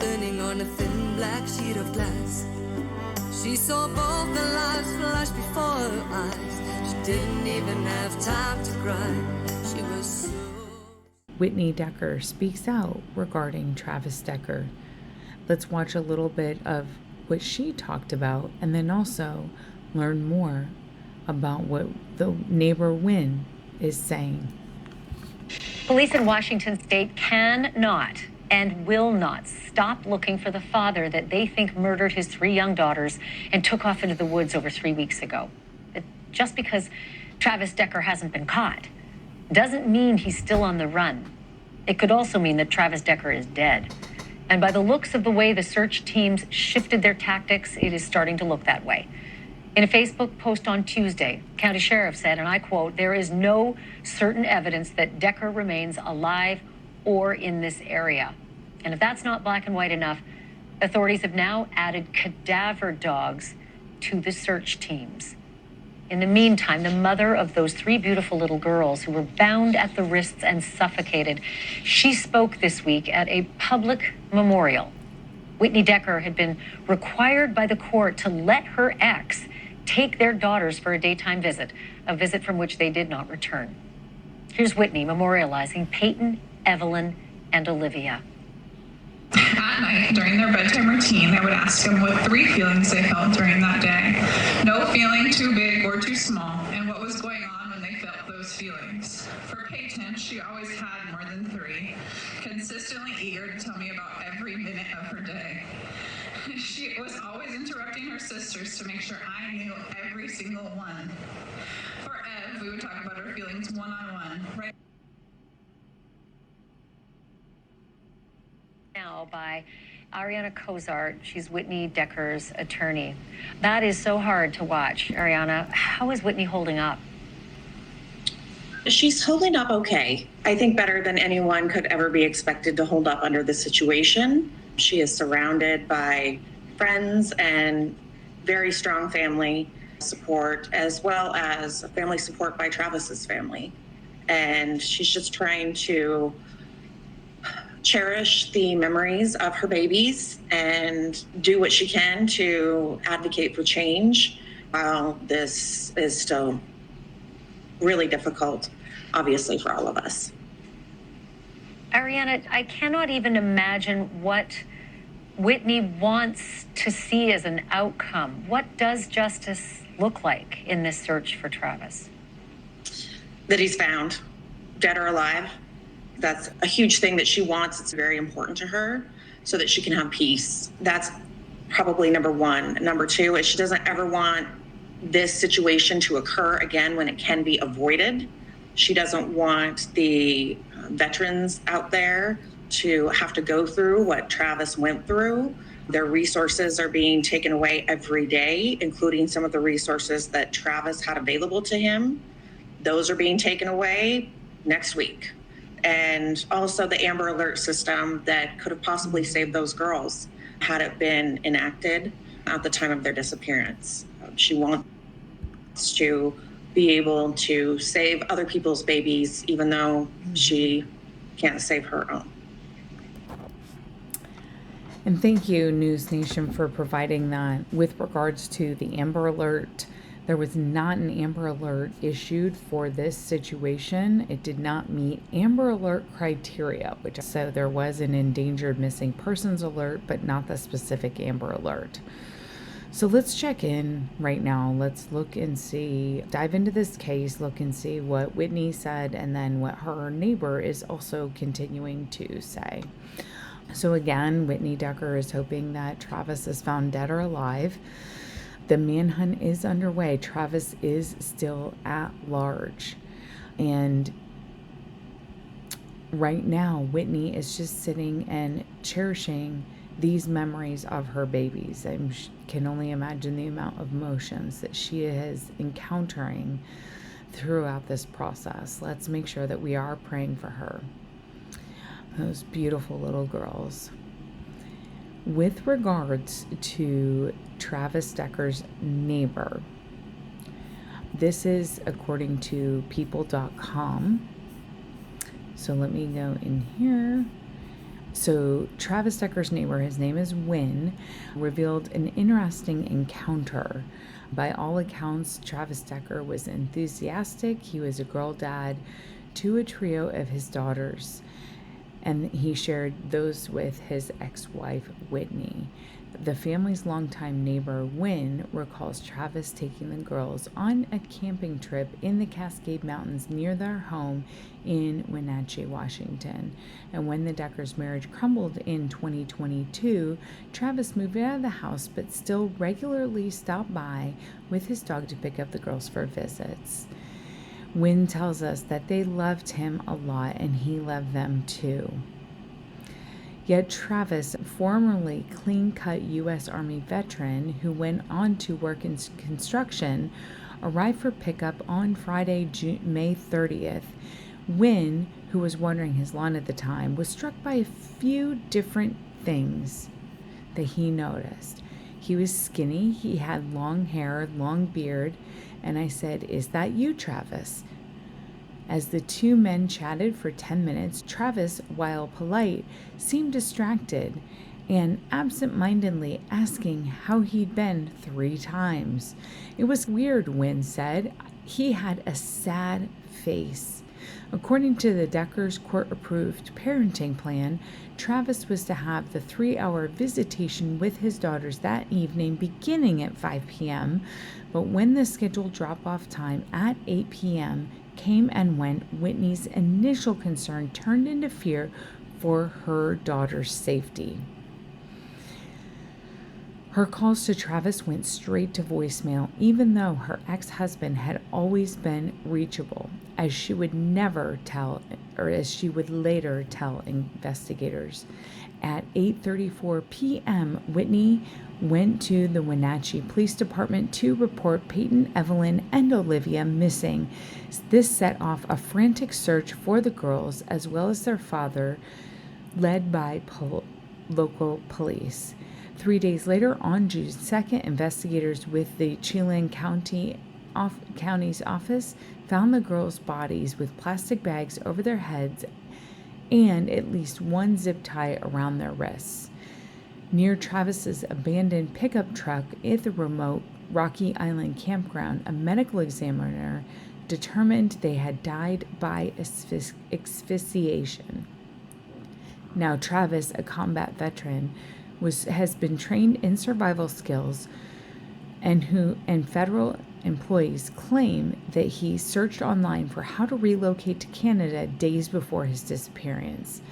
turning on a thin black sheet of glass. She saw both the lives flash before her eyes. She didn't even have time to cry. She was so... Whitney Decker speaks out regarding Travis Decker. Let's watch a little bit of what she talked about and then also learn more about what the neighbor Wynn is saying. Police in Washington state cannot and will not stop looking for the father that they think murdered his 3 young daughters and took off into the woods over 3 weeks ago. Just because Travis Decker hasn't been caught doesn't mean he's still on the run. It could also mean that Travis Decker is dead. And by the looks of the way the search teams shifted their tactics, it is starting to look that way. In a Facebook post on Tuesday, County Sheriff said, and I quote, "There is no certain evidence that Decker remains alive or in this area." And if that's not black and white enough, authorities have now added cadaver dogs to the search teams. In the meantime, the mother of those 3 beautiful little girls who were bound at the wrists and suffocated, she spoke this week at a public memorial. Whitney Decker had been required by the court to let her ex take their daughters for a daytime visit, a visit from which they did not return. Here's Whitney memorializing Peyton, Evelyn, and Olivia. At night, during their bedtime routine, I would ask them what 3 feelings they felt during that day. No feeling too big or too small, and what was going on when they felt those feelings. For Peyton, she always had more than 3, consistently eager to tell me about every minute of her day. She was always interrupting her sisters to make sure I knew every single one. For Ev, we would talk about her feelings one-on-one, right? Now by Ariana Kozart. She's Whitney Decker's attorney. That is so hard to watch. Ariana, how is Whitney holding up? She's holding up okay. I think better than anyone could ever be expected to hold up under this situation. She is surrounded by friends and very strong family support, as well as family support by Travis's family. And she's just trying to cherish the memories of her babies and do what she can to advocate for change while this is still really difficult, obviously, for all of us. Ariana, I cannot even imagine what Whitney wants to see as an outcome. What does justice look like in this search for Travis? That he's found, dead or alive. That's a huge thing that she wants. It's very important to her so that she can have peace. That's probably number 1. Number 2 is she doesn't ever want this situation to occur again when it can be avoided. She doesn't want the veterans out there to have to go through what Travis went through. Their resources are being taken away every day, including some of the resources that Travis had available to him. Those are being taken away next week. And also the Amber Alert system that could have possibly saved those girls had it been enacted at the time of their disappearance. She wants to be able to save other people's babies, even though she can't save her own. And thank you, News Nation, for providing that. With regards to the Amber Alert, there was not an Amber Alert issued for this situation. It did not meet Amber Alert criteria, so there was an endangered missing persons alert, but not the specific Amber Alert. So let's check in right now. Let's look and see, dive into this case, look and see what Whitney said, and then what her neighbor is also continuing to say. So again, Whitney Decker is hoping that Travis is found dead or alive. The manhunt is underway. Travis is still at large. And right now, Whitney is just sitting and cherishing these memories of her babies. I can only imagine the amount of emotions that she is encountering throughout this process. Let's make sure that we are praying for her. Those beautiful little girls. With regards to Travis Decker's neighbor, this is according to people.com. So let me go in here. So Travis Decker's neighbor, his name is Wynn, revealed an interesting encounter. By all accounts, Travis Decker was enthusiastic. He was a girl dad to a trio of his daughters, and he shared those with his ex-wife, Whitney. The family's longtime neighbor, Wynn, recalls Travis taking the girls on a camping trip in the Cascade Mountains near their home in Wenatchee, Washington. And when the Deckers' marriage crumbled in 2022, Travis moved out of the house but still regularly stopped by with his dog to pick up the girls for visits. Wynn tells us that they loved him a lot and he loved them too. Yet Travis, formerly clean-cut U.S. Army veteran who went on to work in construction, arrived for pickup on Friday, May 30th. Wynn, who was watering his lawn at the time, was struck by a few different things that he noticed. He was skinny, he had long hair, long beard, and I said, "Is that you, Travis?" As the two men chatted for 10 minutes, Travis, while polite, seemed distracted and absent-mindedly asking how he'd been 3 times. It was weird, Wynn said. He had a sad face. According to the Deckers' court-approved parenting plan, Travis was to have the 3-hour visitation with his daughters that evening beginning at 5 p.m., but when the scheduled drop-off time at 8 p.m. came and went, Whitney's initial concern turned into fear for her daughter's safety. Her calls to Travis went straight to voicemail, even though her ex-husband had always been reachable, as she would later tell investigators. At 8:34 p.m., Whitney went to the Wenatchee Police Department to report Peyton, Evelyn, and Olivia missing. This set off a frantic search for the girls, as well as their father, led by local police. 3 days later, on June 2nd, investigators with the Chelan County's office found the girls' bodies with plastic bags over their heads and at least one zip tie around their wrists. Near Travis's abandoned pickup truck at the remote Rocky Island campground, a medical examiner determined they had died by asphyxiation. Now, Travis, a combat veteran, has been trained in survival skills, and federal employees claim that he searched online for how to relocate to Canada days before his disappearance.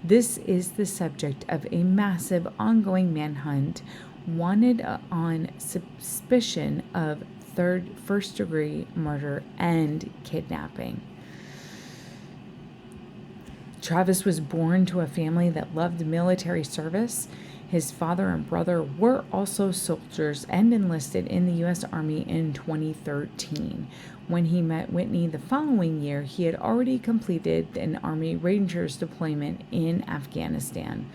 This is the subject of a massive ongoing manhunt, wanted on suspicion of first-degree murder and kidnapping. Travis was born to a family that loved military service. His father and brother were also soldiers and enlisted in the U.S. Army in 2013. When he met Whitney the following year, he had already completed an Army Rangers deployment in Afghanistan.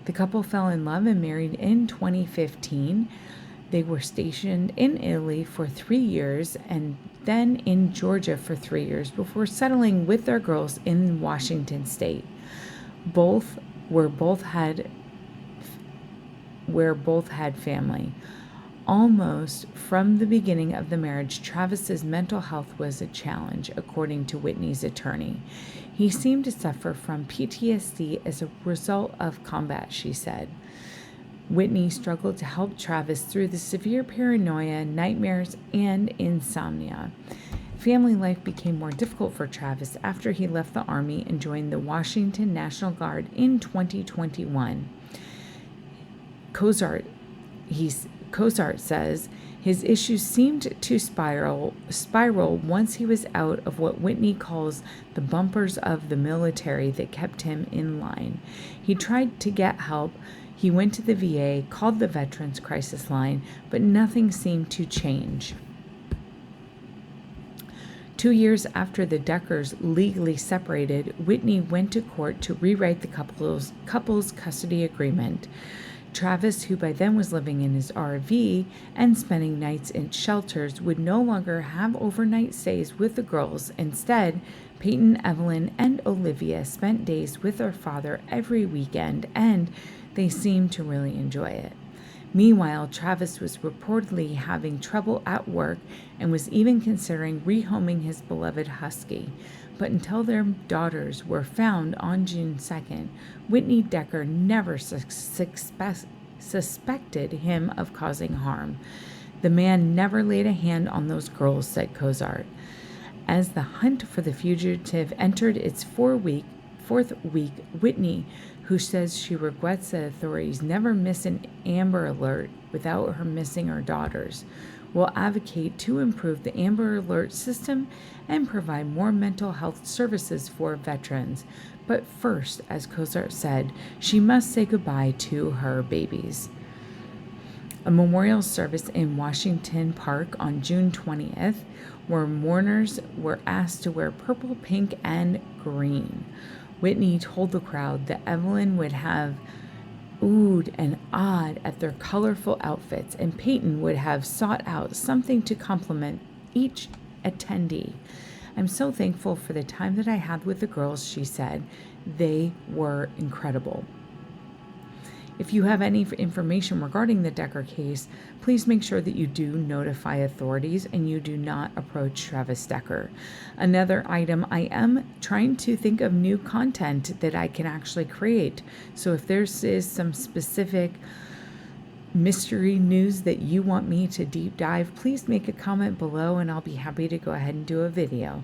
The couple fell in love and married in 2015. They were stationed in Italy for 3 years and then in Georgia for 3 years before settling with their girls in Washington State. Both had family. Almost from the beginning of the marriage, Travis's mental health was a challenge, according to Whitney's attorney. He seemed to suffer from PTSD as a result of combat, she said. Whitney struggled to help Travis through the severe paranoia, nightmares, and insomnia. Family life became more difficult for Travis after he left the Army and joined the Washington National Guard in 2021. Kozart says his issues seemed to spiral once he was out of what Whitney calls the bumpers of the military that kept him in line. He tried to get help. He went to the VA, called the Veterans Crisis Line, but nothing seemed to change. 2 years after the Deckers legally separated, Whitney went to court to rewrite the couple's custody agreement. Travis, who by then was living in his RV and spending nights in shelters, would no longer have overnight stays with the girls. Instead, Peyton, Evelyn, and Olivia spent days with their father every weekend, and they seemed to really enjoy it. Meanwhile, Travis was reportedly having trouble at work and was even considering rehoming his beloved husky. But until their daughters were found on June 2nd, Whitney Decker never suspected him of causing harm. The man never laid a hand on those girls, said Kozart. As the hunt for the fugitive entered its fourth week, Whitney, who says she regrets that authorities never miss an Amber Alert without her missing her daughters, will advocate to improve the Amber Alert system and provide more mental health services for veterans. But first, as Kozart said, she must say goodbye to her babies. A memorial service in Washington Park on June 20th, where mourners were asked to wear purple, pink, and green. Whitney told the crowd that Evelyn would have oohed and awed at their colorful outfits, and Peyton would have sought out something to compliment each attendee. I'm so thankful for the time that I had with the girls, she said. They were incredible. If you have any information regarding the Decker case, please make sure that you do notify authorities and you do not approach Travis Decker. Another item, I am trying to think of new content that I can actually create. So if there is some specific mystery news that you want me to deep dive, please make a comment below and I'll be happy to go ahead and do a video.